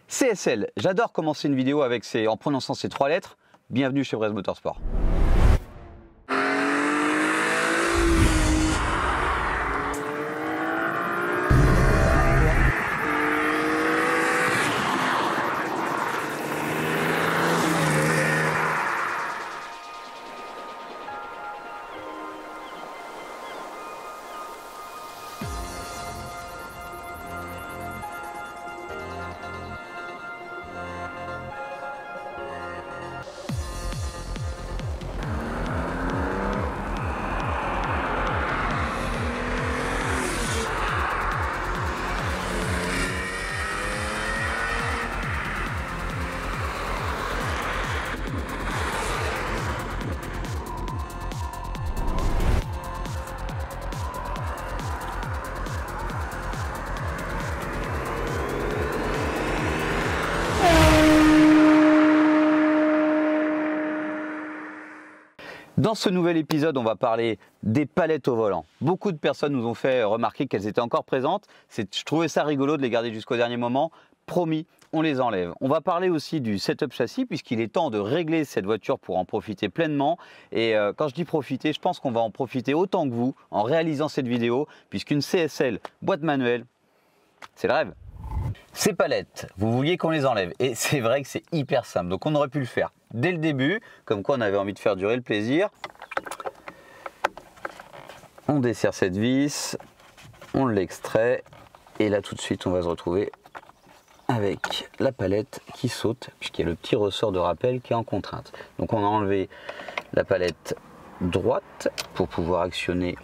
CSL, j'adore commencer une vidéo en prononçant ces 3 lettres. Bienvenue chez Brest Motorsport. Dans ce nouvel épisode, on va parler des palettes au volant. Beaucoup de personnes nous ont fait remarquer qu'elles étaient encore présentes. Je trouvais ça rigolo de les garder jusqu'au dernier moment. Promis, on les enlève. On va parler aussi du setup châssis puisqu'il est temps de régler cette voiture pour en profiter pleinement. Et quand je dis profiter, je pense qu'on va en profiter autant que vous en réalisant cette vidéo puisqu'une CSL boîte manuelle, c'est le rêve. Ces palettes, vous vouliez qu'on les enlève et c'est vrai que c'est hyper simple. Donc on aurait pu le faire dès le début, comme quoi on avait envie de faire durer le plaisir. On desserre cette vis, on l'extrait et là tout de suite on va se retrouver avec la palette qui saute puisqu'il y a le petit ressort de rappel qui est en contrainte. Donc on a enlevé la palette droite pour pouvoir actionner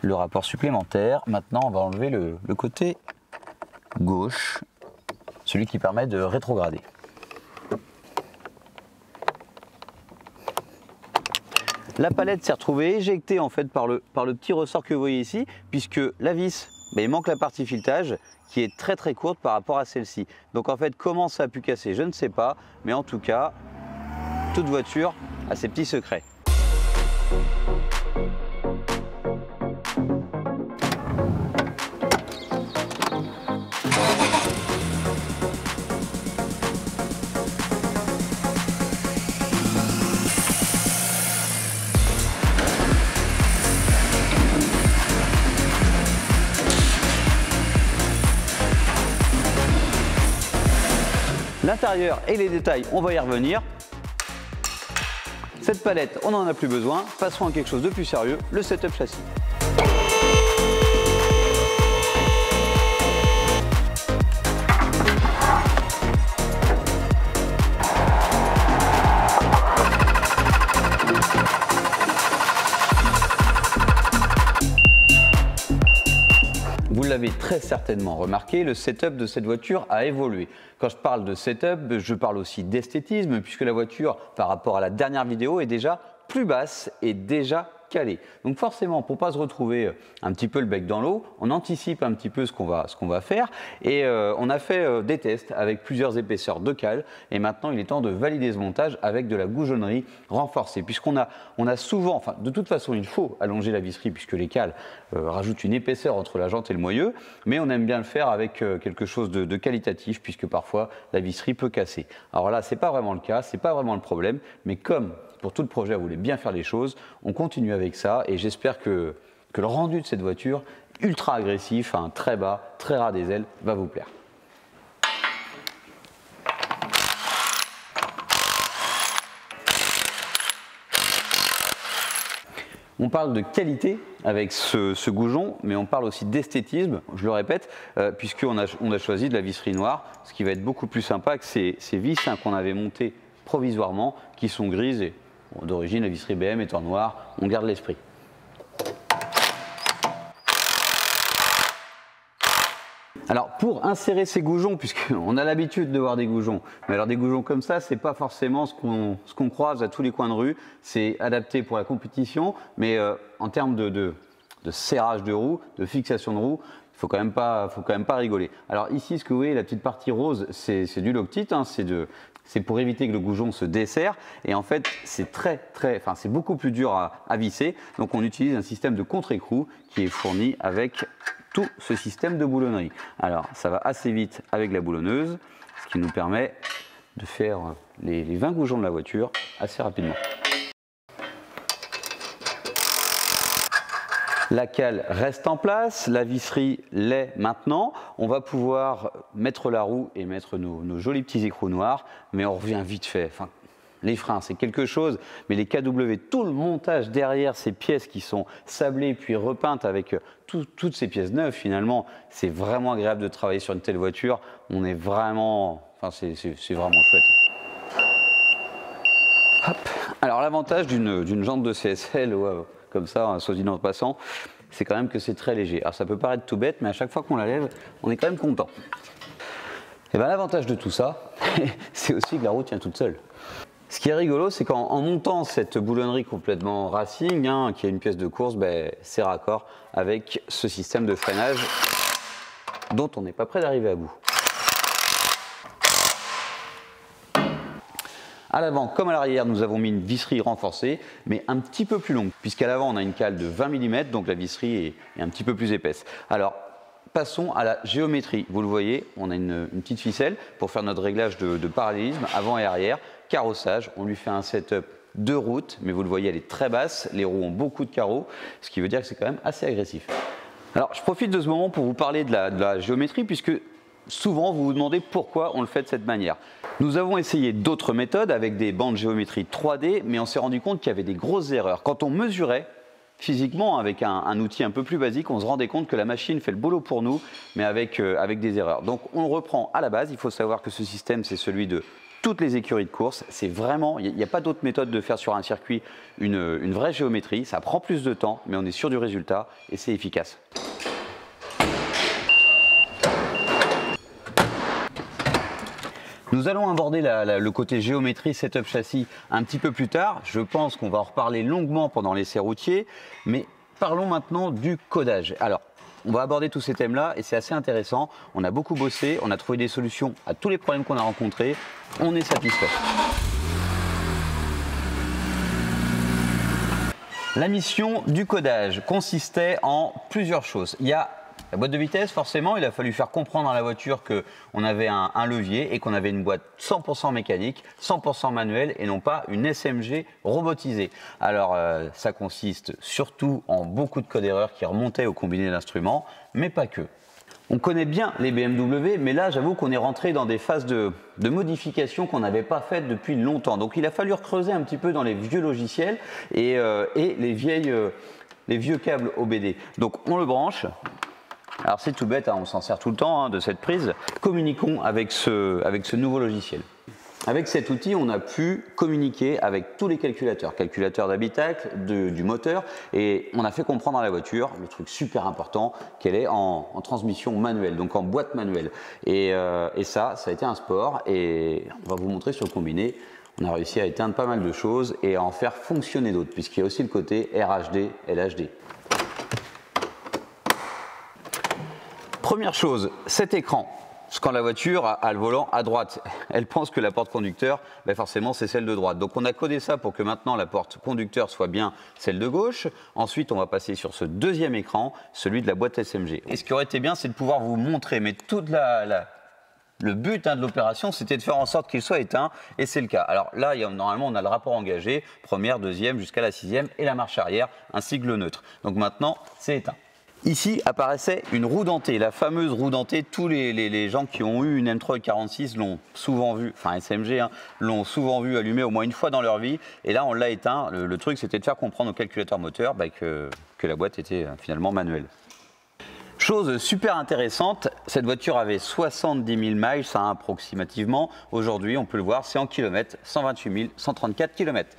le rapport supplémentaire. Maintenant on va enlever le côté gauche, celui qui permet de rétrograder. La palette s'est retrouvée éjectée en fait par le petit ressort que vous voyez ici, puisque la vis, il manque la partie filetage qui est très courte par rapport à celle-ci. Donc en fait, comment ça a pu casser, je ne sais pas, mais en tout cas, toute voiture a ses petits secrets. L'intérieur et les détails, on va y revenir. Cette palette, on n'en a plus besoin. Passons à quelque chose de plus sérieux, le setup châssis. Vous l'avez très certainement remarqué, le setup de cette voiture a évolué. Quand je parle de setup, je parle aussi d'esthétisme puisque la voiture, par rapport à la dernière vidéo, est déjà plus basse et déjà calée. Donc forcément, pour ne pas se retrouver un petit peu le bec dans l'eau, on anticipe un petit peu ce qu'on va faire et on a fait des tests avec plusieurs épaisseurs de cale et maintenant il est temps de valider ce montage avec de la goujonnerie renforcée puisqu'on a souvent, enfin de toute façon il faut allonger la visserie puisque les cales rajoutent une épaisseur entre la jante et le moyeu, mais on aime bien le faire avec quelque chose de qualitatif puisque parfois la visserie peut casser. Alors là c'est pas vraiment le cas, c'est pas vraiment le problème, mais comme pour tout le projet, vous voulez bien faire les choses, on continue avec ça et j'espère que le rendu de cette voiture, ultra agressif, très bas, très ras des ailes, va vous plaire. On parle de qualité avec ce goujon, mais on parle aussi d'esthétisme, je le répète, puisqu'on a choisi de la visserie noire, ce qui va être beaucoup plus sympa que ces vis qu'on avait montées provisoirement, qui sont grises et d'origine la visserie BM étant noire, on garde l'esprit. Alors pour insérer ces goujons, puisqu'on a l'habitude de voir des goujons, mais alors des goujons comme ça, c'est pas forcément ce qu'on croise à tous les coins de rue, c'est adapté pour la compétition, mais en termes de serrage de roue, de fixation de roue, il faut quand même pas rigoler. Alors ici, ce que vous voyez, la petite partie rose, c'est du Loctite, c'est pour éviter que le goujon se desserre et en fait c'est c'est beaucoup plus dur à visser, donc on utilise un système de contre-écrou qui est fourni avec tout ce système de boulonnerie. Alors ça va assez vite avec la boulonneuse, ce qui nous permet de faire les 20 goujons de la voiture assez rapidement. La cale reste en place, la visserie l'est maintenant. On va pouvoir mettre la roue et mettre nos jolis petits écrous noirs, mais on revient vite fait. Enfin, les freins, c'est quelque chose, mais les KW, tout le montage derrière ces pièces qui sont sablées puis repeintes avec toutes ces pièces neuves, finalement, c'est vraiment agréable de travailler sur une telle voiture. On est vraiment, enfin, c'est vraiment chouette. Hop. Alors l'avantage d'une jante de CSL, comme ça, soit dit en passant, c'est quand même que c'est très léger. Alors ça peut paraître tout bête, mais à chaque fois qu'on la lève, on est quand même content. Et bien l'avantage de tout ça, c'est aussi que la roue tient toute seule. Ce qui est rigolo, c'est qu'en montant cette boulonnerie complètement racing, qui est une pièce de course, c'est raccord avec ce système de freinage dont on n'est pas prêt d'arriver à bout. À l'avant comme à l'arrière, nous avons mis une visserie renforcée, mais un petit peu plus longue, puisqu'à l'avant on a une cale de 20 mm, donc la visserie est un petit peu plus épaisse. Alors, passons à la géométrie. Vous le voyez, on a une petite ficelle pour faire notre réglage de parallélisme avant et arrière. Carrossage, on lui fait un setup de route, mais vous le voyez, elle est très basse, les roues ont beaucoup de carreaux, ce qui veut dire que c'est quand même assez agressif. Alors, je profite de ce moment pour vous parler de la géométrie, puisque souvent vous vous demandez pourquoi on le fait de cette manière. Nous avons essayé d'autres méthodes avec des bandes de géométrie 3D, mais on s'est rendu compte qu'il y avait des grosses erreurs. Quand on mesurait physiquement avec un outil un peu plus basique, on se rendait compte que la machine fait le boulot pour nous, mais avec des erreurs. Donc on reprend à la base. Il faut savoir que ce système, c'est celui de toutes les écuries de course. C'est vraiment, il n'y a pas d'autre méthode de faire sur un circuit une vraie géométrie. Ça prend plus de temps, mais on est sûr du résultat et c'est efficace. Nous allons aborder le côté géométrie, setup châssis un petit peu plus tard. Je pense qu'on va en reparler longuement pendant l'essai routier, mais parlons maintenant du codage. Alors, on va aborder tous ces thèmes-là et c'est assez intéressant. On a beaucoup bossé, on a trouvé des solutions à tous les problèmes qu'on a rencontrés. On est satisfait. La mission du codage consistait en plusieurs choses. Il y a la boîte de vitesse, forcément, il a fallu faire comprendre à la voiture qu'on avait un levier et qu'on avait une boîte 100% mécanique, 100% manuelle et non pas une SMG robotisée. Alors, ça consiste surtout en beaucoup de codes erreurs qui remontaient au combiné d'instruments, mais pas que. On connaît bien les BMW, mais là, j'avoue qu'on est rentré dans des phases de modification qu'on n'avait pas faites depuis longtemps. Donc, il a fallu recreuser un petit peu dans les vieux logiciels et les vieux câbles OBD. Donc, on le branche. Alors c'est tout bête, on s'en sert tout le temps de cette prise. Communiquons avec ce nouveau logiciel. Avec cet outil, on a pu communiquer avec tous les calculateurs d'habitacle, du moteur, et on a fait comprendre à la voiture, le truc super important, qu'elle est en transmission manuelle, donc en boîte manuelle. Et ça a été un sport, et on va vous montrer sur le combiné. On a réussi à éteindre pas mal de choses et à en faire fonctionner d'autres, puisqu'il y a aussi le côté RHD, LHD. Première chose, cet écran, quand la voiture a le volant à droite, elle pense que la porte conducteur, forcément c'est celle de droite. Donc on a codé ça pour que maintenant la porte conducteur soit bien celle de gauche. Ensuite on va passer sur ce deuxième écran, celui de la boîte SMG. Et ce qui aurait été bien, c'est de pouvoir vous montrer, mais toute le but de l'opération, c'était de faire en sorte qu'il soit éteint, et c'est le cas. Alors là, normalement, on a le rapport engagé, première, deuxième, jusqu'à la sixième, et la marche arrière, ainsi que le neutre. Donc maintenant, c'est éteint. Ici apparaissait une roue dentée, la fameuse roue dentée. Tous les gens qui ont eu une M3 46 l'ont souvent vu, enfin SMG, l'ont souvent vu allumée au moins une fois dans leur vie. Et là, on l'a éteint. Le truc, c'était de faire comprendre au calculateur moteur que la boîte était finalement manuelle. Chose super intéressante, cette voiture avait 70 000 miles approximativement. Aujourd'hui, on peut le voir, c'est en kilomètres, 128 134 km.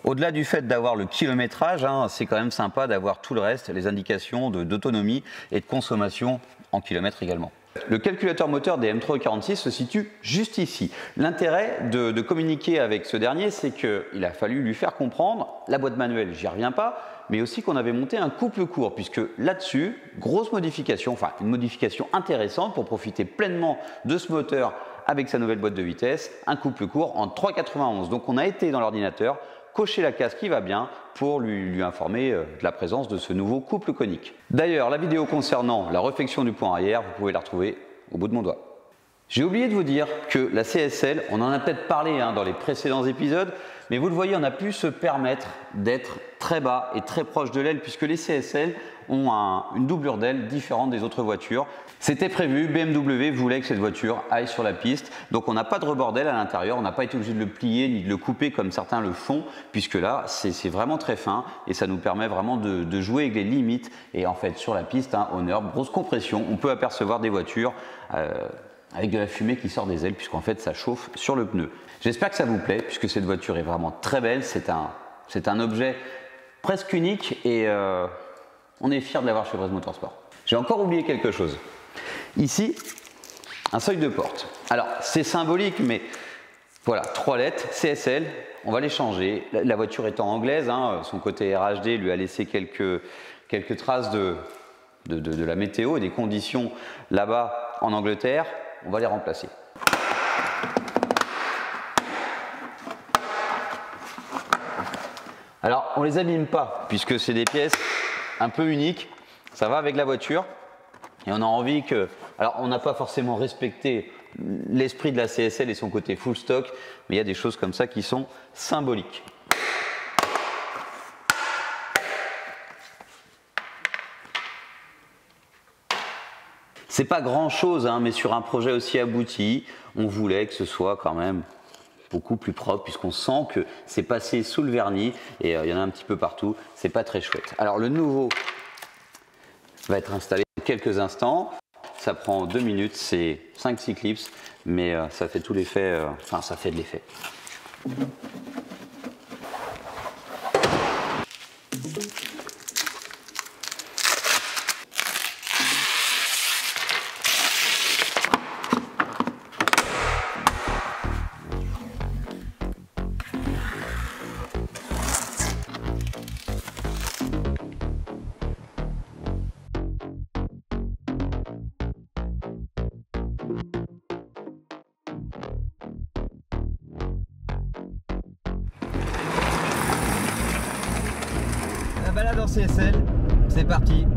Au-delà du fait d'avoir le kilométrage, c'est quand même sympa d'avoir tout le reste, les indications d'autonomie et de consommation en kilomètres également. Le calculateur moteur des M3 46 se situe juste ici. L'intérêt de communiquer avec ce dernier, c'est qu'il a fallu lui faire comprendre, la boîte manuelle, j'y reviens pas, mais aussi qu'on avait monté un couple court, puisque là-dessus, grosse modification, enfin une modification intéressante pour profiter pleinement de ce moteur avec sa nouvelle boîte de vitesse, un couple court en 3,91. Donc on a été dans l'ordinateur, cocher la case qui va bien pour lui informer de la présence de ce nouveau couple conique. D'ailleurs, la vidéo concernant la réfection du pont arrière, vous pouvez la retrouver au bout de mon doigt. J'ai oublié de vous dire que la CSL, on en a peut-être parlé dans les précédents épisodes, mais vous le voyez, on a pu se permettre d'être très bas et très proche de l'aile puisque les CSL ont une doublure d'aile différente des autres voitures. C'était prévu, BMW voulait que cette voiture aille sur la piste, donc on n'a pas de rebord d'aile à l'intérieur, on n'a pas été obligé de le plier ni de le couper comme certains le font, puisque là c'est vraiment très fin et ça nous permet vraiment de jouer avec les limites. Et en fait sur la piste, on herbe, grosse compression, on peut apercevoir des voitures avec de la fumée qui sort des ailes puisqu'en fait ça chauffe sur le pneu. J'espère que ça vous plaît puisque cette voiture est vraiment très belle, c'est un objet presque unique et on est fiers de l'avoir chez Breeze Motorsport. J'ai encore oublié quelque chose. Ici, un seuil de porte. Alors c'est symbolique mais voilà, 3 lettres, CSL, on va les changer. La voiture étant anglaise, son côté RHD lui a laissé quelques traces de la météo et des conditions là-bas en Angleterre. On va les remplacer. Alors on les abîme pas puisque c'est des pièces un peu uniques, ça va avec la voiture et on a envie que... Alors on n'a pas forcément respecté l'esprit de la CSL et son côté full stock, mais il y a des choses comme ça qui sont symboliques. C'est pas grand chose, mais sur un projet aussi abouti, on voulait que ce soit quand même beaucoup plus propre puisqu'on sent que c'est passé sous le vernis et il y en a un petit peu partout, c'est pas très chouette. Alors le nouveau va être installé dans quelques instants, ça prend 2 minutes, c'est 5-6 clips, mais ça fait tout l'effet, ça fait de l'effet. La balade en CSL, c'est parti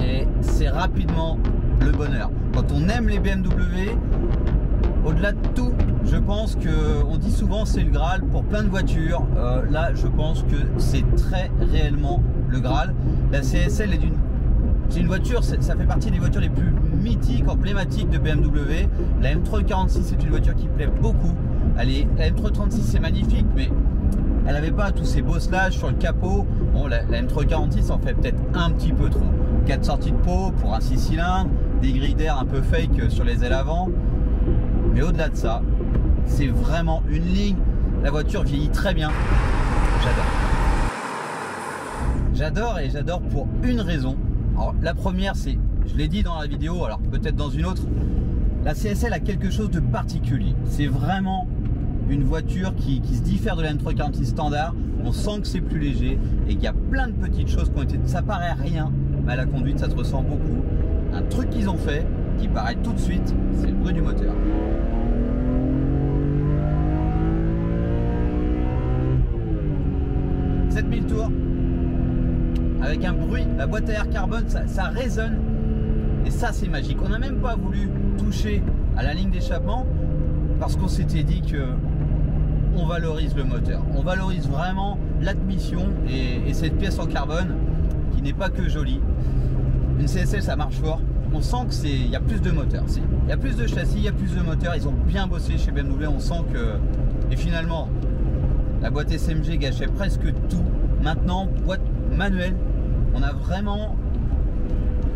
et c'est rapidement le bonheur. Quand on aime les BMW, au-delà de tout, je pense qu'on dit souvent c'est le Graal pour plein de voitures. Là, je pense que c'est très réellement le Graal. La CSL c'est une voiture, ça fait partie des voitures les plus mythiques, emblématiques de BMW. La M346 c'est une voiture qui plaît beaucoup. La M336 c'est magnifique, mais elle n'avait pas tous ces bosselages sur le capot. Bon, la M346 en fait peut-être un petit peu trop. 4 sorties de pot pour un 6 cylindres, des grilles d'air un peu fake sur les ailes avant. Mais au-delà de ça, c'est vraiment une ligne. La voiture vieillit très bien. J'adore. J'adore et j'adore pour une raison. Alors, la première, c'est, je l'ai dit dans la vidéo, alors peut-être dans une autre, la CSL a quelque chose de particulier. C'est vraiment une voiture qui se diffère de la M346 standard. On sent que c'est plus léger et qu'il y a plein de petites choses qui ont été... Ça paraît rien, mais à la conduite, ça se ressent beaucoup. Un truc qu'ils ont fait, qui paraît tout de suite, c'est le bruit du moteur. « 7000 tours, avec un bruit, la boîte à air carbone, ça résonne. Et ça, c'est magique. On n'a même pas voulu toucher à la ligne d'échappement parce qu'on s'était dit que on valorise le moteur. On valorise vraiment l'admission et cette pièce en carbone qui n'est pas que jolie. Une CSL, ça marche fort. On sent que il y a plus de moteur. Il y a plus de châssis, il y a plus de moteur. Ils ont bien bossé chez BMW. On sent que... Et finalement, la boîte SMG gâchait presque tout. Maintenant, boîte manuelle. On a vraiment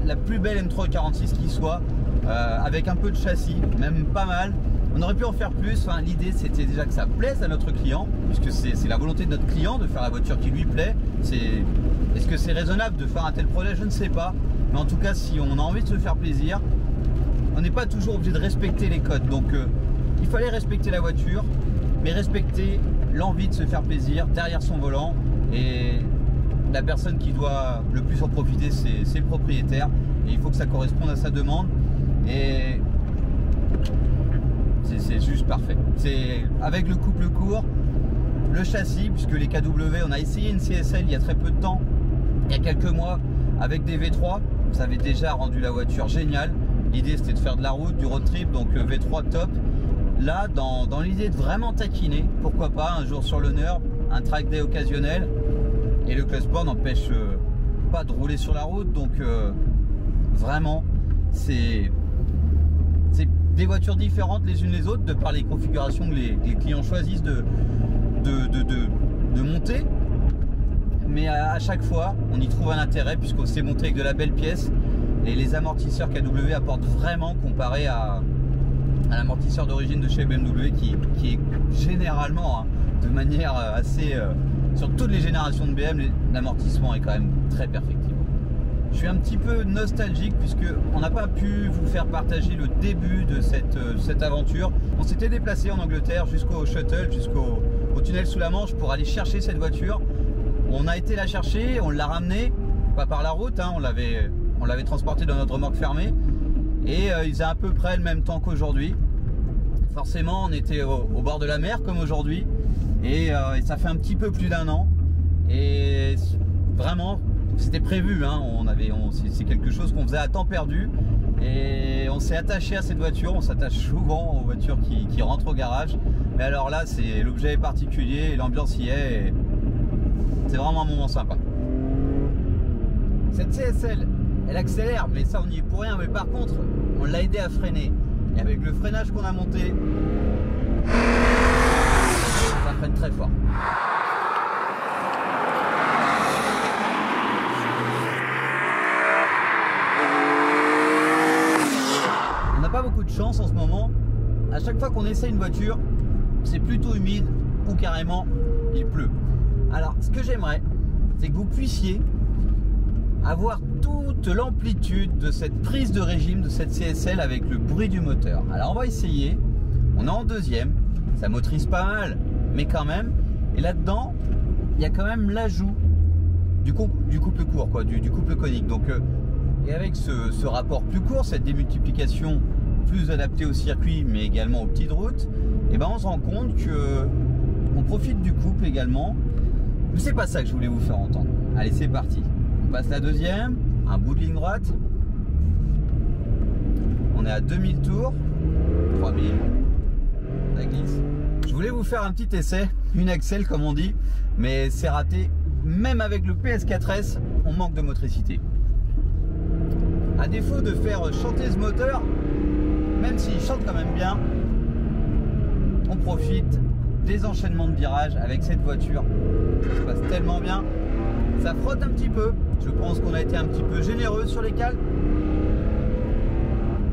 la plus belle M346 qui soit, avec un peu de châssis, même pas mal. On aurait pu en faire plus. Enfin, l'idée c'était déjà que ça plaise à notre client, puisque c'est la volonté de notre client de faire la voiture qui lui plaît. Est-ce que c'est raisonnable de faire un tel projet? Je ne sais pas. Mais en tout cas, si on a envie de se faire plaisir, on n'est pas toujours obligé de respecter les codes. Donc il fallait respecter la voiture, mais respecter l'envie de se faire plaisir derrière son volant. Et la personne qui doit le plus en profiter, c'est le propriétaire. Et il faut que ça corresponde à sa demande. Et c'est juste parfait. C'est avec le couple court, le châssis, puisque les KW, on a essayé une CSL il y a très peu de temps, il y a quelques mois, avec des V3. Ça avait déjà rendu la voiture géniale. L'idée c'était de faire de la route, du road trip, donc V3 top. Là, dans l'idée de vraiment taquiner, pourquoi pas un jour sur l'honneur, un track day occasionnel. Et le Club Sport n'empêche pas de rouler sur la route, donc vraiment c'est des voitures différentes les unes les autres de par les configurations que les clients choisissent de monter, mais à chaque fois on y trouve un intérêt puisqu'on s'est monté avec de la belle pièce et les amortisseurs KW apportent vraiment comparé à l'amortisseur d'origine de chez BMW qui est généralement de manière assez sur toutes les générations de BM, l'amortissement est quand même très perfectible. Je suis un petit peu nostalgique puisque on n'a pas pu vous faire partager le début de cette aventure. On s'était déplacé en Angleterre jusqu'au shuttle, jusqu'au tunnel sous la Manche pour aller chercher cette voiture. On a été la chercher, on l'a ramenée, pas par la route, hein, on l'avait transportée dans notre remorque fermée et il faisait à peu près le même temps qu'aujourd'hui. Forcément on était au bord de la mer comme aujourd'hui et ça fait un petit peu plus d'1 an et vraiment c'était prévu, hein, c'est quelque chose qu'on faisait à temps perdu et on s'est attaché à cette voiture. On s'attache souvent aux voitures qui rentrent au garage, mais alors là c'est l'objet est particulier et l'ambiance y est, c'est vraiment un moment sympa. Cette CSL elle accélère, mais ça on n'y est pour rien, mais par contre on l'a aidé à freiner et avec le freinage qu'on a monté ça freine très fort. Pas beaucoup de chance en ce moment. À chaque fois qu'on essaie une voiture, c'est plutôt humide ou carrément il pleut. Alors ce que j'aimerais, c'est que vous puissiez avoir toute l'amplitude de cette prise de régime de cette CSL avec le bruit du moteur. Alors on va essayer. On est en deuxième, ça motorise pas mal, mais quand même. Et là-dedans, il y a quand même l'ajout du couple court, quoi, du couple conique. Donc et avec ce rapport plus court, cette démultiplication plus adaptée au circuit mais également aux petites routes, et ben on se rend compte que on profite du couple également. Mais c'est pas ça que je voulais vous faire entendre. Allez, c'est parti. On passe la deuxième, un bout de ligne droite. On est à 2000 tours, 3000, ça glisse. Je voulais vous faire un petit essai, une Axel comme on dit, mais c'est raté. Même avec le PS4S, on manque de motricité. À défaut de faire chanter ce moteur, même s'il chante quand même bien, on profite des enchaînements de virages avec cette voiture. Ça se passe tellement bien. Ça frotte un petit peu. Je pense qu'on a été un petit peu généreux sur les cales,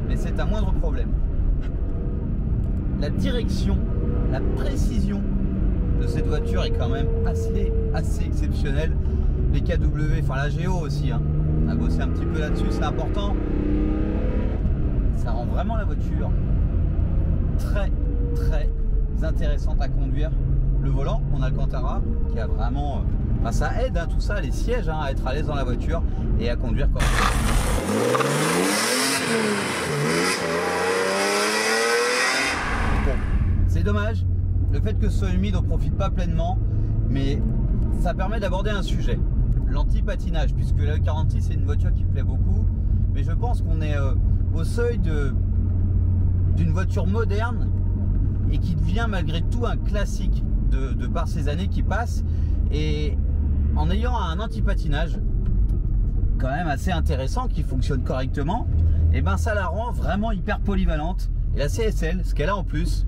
mais c'est un moindre problème. La direction, la précision de cette voiture est quand même assez exceptionnelle. Les KW, enfin la Géo aussi, hein. On a bossé un petit peu là-dessus, c'est important. Ça rend vraiment la voiture très intéressante à conduire. Le volant, on a le Cantara qui a vraiment... Enfin, ça aide, hein, tout ça, les sièges, hein, à être à l'aise dans la voiture et à conduire correctement. Bon, c'est dommage. Le fait que ce soit humide, on ne profite pas pleinement, mais ça permet d'aborder un sujet. L'anti-patinage, puisque la E46 c'est une voiture qui plaît beaucoup, mais je pense qu'on est au seuil d'une voiture moderne et qui devient malgré tout un classique de par ces années qui passent, et en ayant un anti-patinage quand même assez intéressant qui fonctionne correctement, et ben ça la rend vraiment hyper polyvalente. Et la CSL, ce qu'elle a en plus,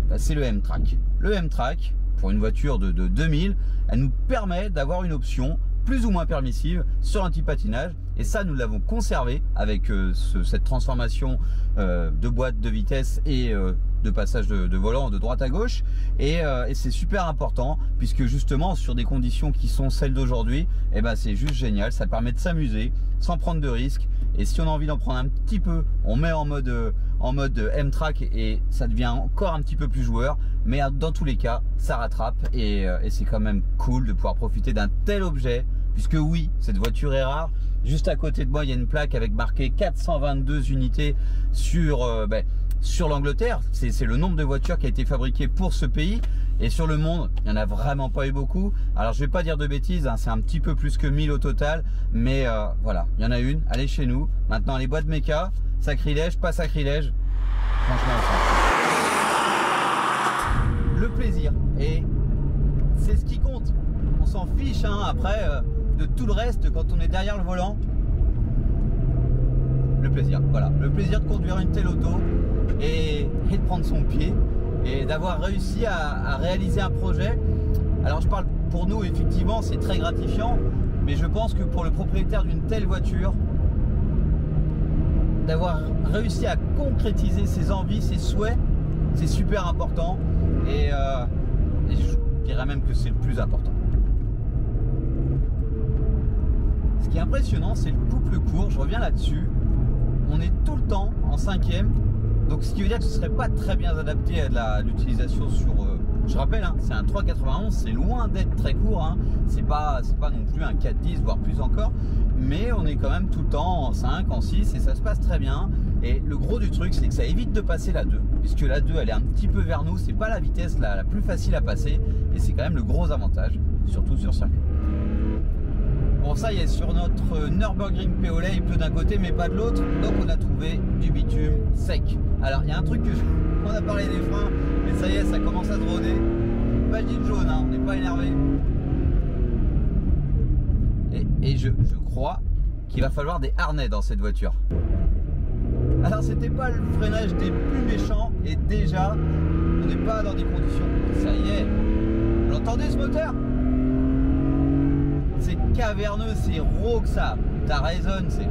ben c'est le M-Track. Le M-Track, pour une voiture de 2000, elle nous permet d'avoir une option plus ou moins permissive sur l'anti-patinage, et ça nous l'avons conservé avec cette transformation de boîte de vitesse et de passage de volant de droite à gauche, et c'est super important puisque justement sur des conditions qui sont celles d'aujourd'hui, et ben c'est juste génial, ça permet de s'amuser sans prendre de risques, et si on a envie d'en prendre un petit peu, on met en mode M-Track et ça devient encore un petit peu plus joueur, mais dans tous les cas ça rattrape, et c'est quand même cool de pouvoir profiter d'un tel objet, puisque oui, cette voiture est rare. Juste à côté de moi il y a une plaque avec marqué 422 unités sur sur l'Angleterre. C'est le nombre de voitures qui a été fabriqué pour ce pays. Et sur le monde, il n'y en a vraiment pas eu beaucoup. Alors je vais pas dire de bêtises, hein, c'est un petit peu plus que 1000 au total. Mais voilà, il y en a une, elle est chez nous. Maintenant les boîtes méca, sacrilège, pas sacrilège. Franchement, le plaisir. Et c'est ce qui compte. On s'en fiche hein, après de tout le reste quand on est derrière le volant. Le plaisir, voilà. Le plaisir de conduire une telle auto et de prendre son pied. Et d'avoir réussi à réaliser un projet. Alors je parle pour nous, effectivement, c'est très gratifiant, mais je pense que pour le propriétaire d'une telle voiture, d'avoir réussi à concrétiser ses envies, ses souhaits, c'est super important. Et je dirais même que c'est le plus important. Ce qui est impressionnant, c'est le couple court, je reviens là-dessus. On est tout le temps en 5e. Donc ce qui veut dire que ce serait pas très bien adapté à l'utilisation sur... je rappelle, hein, c'est un 3,91, c'est loin d'être très court. Hein, c'est pas non plus un 4,10, voire plus encore. Mais on est quand même tout le temps en 5, en 6 et ça se passe très bien. Et le gros du truc, c'est que ça évite de passer la 2. Puisque la 2, elle est un petit peu vers nous. C'est pas la vitesse la plus facile à passer. Et c'est quand même le gros avantage, surtout sur circuit. Bon, ça y est, sur notre Nürburgring POLA, il pleut d'un côté mais pas de l'autre, donc on a trouvé du bitume sec. Alors il y a un truc on a parlé des freins, mais ça y est, ça commence à se rôder. Pas de gilet jaune, hein, on n'est pas énervé. Et je crois qu'il va falloir des harnais dans cette voiture. Alors c'était pas le freinage des plus méchants, et déjà, on n'est pas dans des conditions. Ça y est, vous l'entendez ce moteur ? C'est caverneux, c'est rauque ça. Ça résonne, c'est.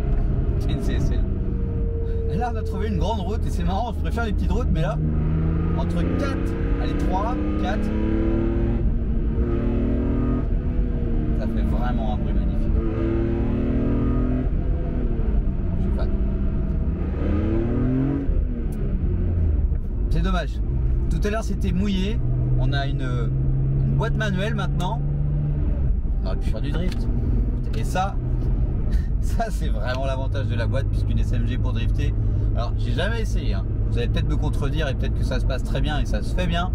Là, on a trouvé une grande route et c'est marrant, je préfère les petites routes, mais là, entre 4, allez 3, 4, ça fait vraiment un bruit magnifique. Je suis fan. C'est dommage. Tout à l'heure, c'était mouillé. On a une boîte manuelle maintenant. On aurait pu faire du drift. Et ça c'est vraiment l'avantage de la boîte, puisqu'une SMG pour drifter. Alors j'ai jamais essayé, hein. Vous allez peut-être me contredire et peut-être que ça se passe très bien et ça se fait bien.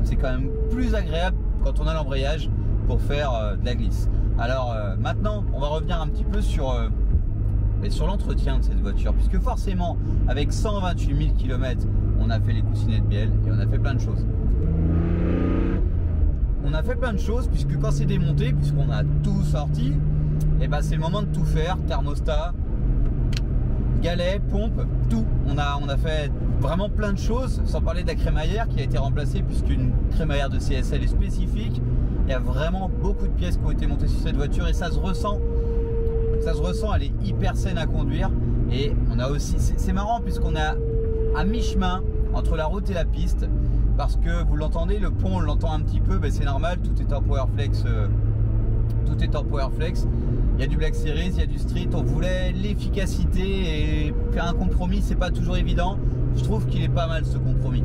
C'est quand même plus agréable quand on a l'embrayage pour faire de la glisse. Alors maintenant on va revenir un petit peu sur l'entretien de cette voiture, puisque forcément avec 128 000 km on a fait les coussinets de bielle et on a fait plein de choses. On a fait plein de choses puisque quand c'est démonté, puisqu'on a tout sorti, et ben c'est le moment de tout faire. Thermostat, galet, pompe, tout. On a fait vraiment plein de choses, sans parler de la crémaillère qui a été remplacée, puisqu'une crémaillère de CSL est spécifique. Il y a vraiment beaucoup de pièces qui ont été montées sur cette voiture et ça se ressent. Ça se ressent, elle est hyper saine à conduire. Et on a aussi, c'est marrant puisqu'on est à mi-chemin entre la route et la piste. Parce que vous l'entendez, le pont on l'entend un petit peu, ben c'est normal, tout est en Powerflex. Tout est en Powerflex. Il y a du Black Series, il y a du Street. On voulait l'efficacité et faire un compromis, c'est pas toujours évident. Je trouve qu'il est pas mal ce compromis.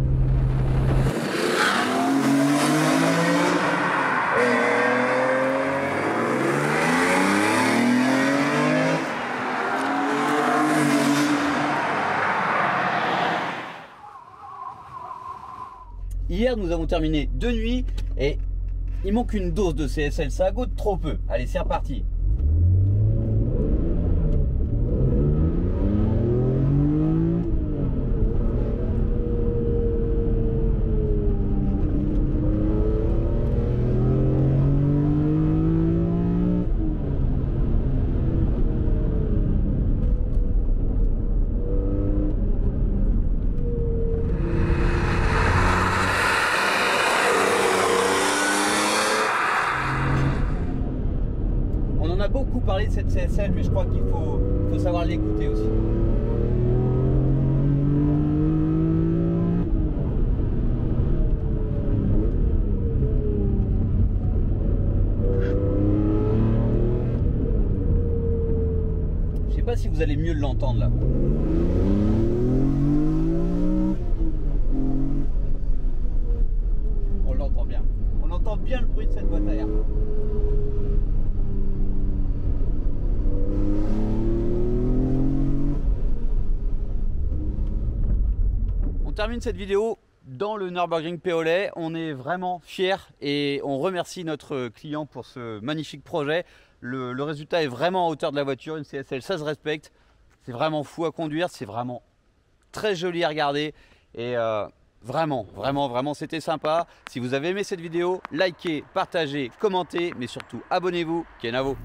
Hier, nous avons terminé de nuit et il manque une dose de CSL. Ça goûte trop peu. Allez, c'est reparti. Beaucoup parlé de cette CSL, mais je crois qu'il faut savoir l'écouter aussi. Je sais pas si vous allez mieux l'entendre là. On l'entend bien. On entend bien le bruit de cette boîte à air. termine cette vidéo dans le Nürburgring Péolet. On est vraiment fiers et on remercie notre client pour ce magnifique projet. Le résultat est vraiment à hauteur de la voiture, une CSL, ça se respecte. C'est vraiment fou à conduire, c'est vraiment très joli à regarder et vraiment, c'était sympa. Si vous avez aimé cette vidéo, likez, partagez, commentez, mais surtout abonnez-vous. Kenavo.